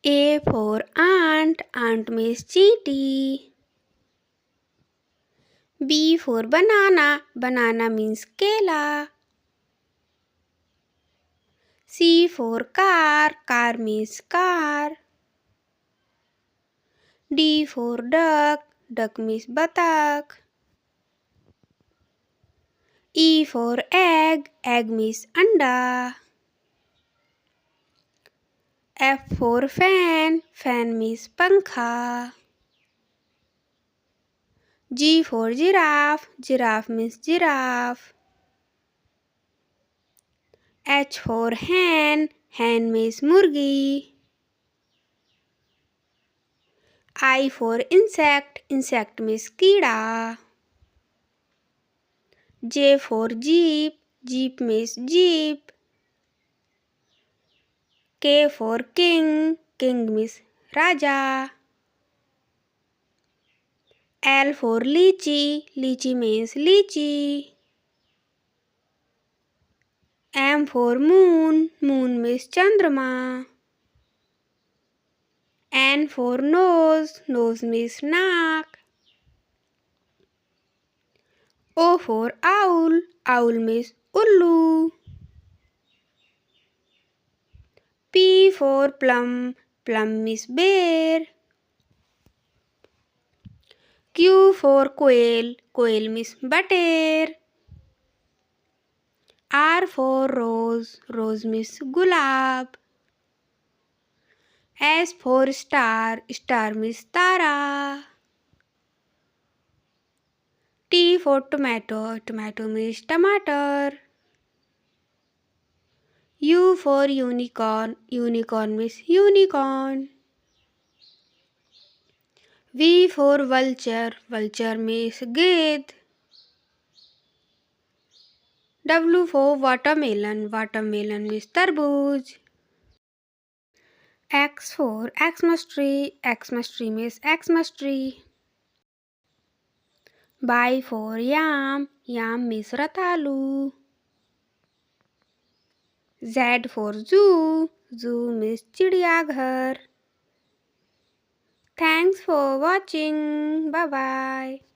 A for ant, ant means चींटी. B for banana, banana means केला. C for car, car means car. D for duck, duck means बतख. E for egg, egg means अंडा. F for fan, fan means पंखा. G for giraffe, giraffe means giraffe. H for hen, hen means मुर्गी. I for insect, insect means कीड़ा. J for jeep, jeep means jeep. K for king, king means raja. L for lychee, lychee means lychee. M for moon, moon means chandrama. N for nose, nose means naak. O for owl, owl means ullu. P for plum, plum means bear. Q for quail, quail means butter. R for rose, rose means gulab. S for star, star means tara. T for tomato, tomato means tomato. U for unicorn, unicorn means unicorn. V for vulture, vulture means gate. W for watermelon, watermelon means tarbooj. X for Xmas tree, Xmas tree means Xmas tree. Y for yam, yam means ratalu. Z for zoo, zoo means चिड़ियाघर. Thanks for watching. Bye bye.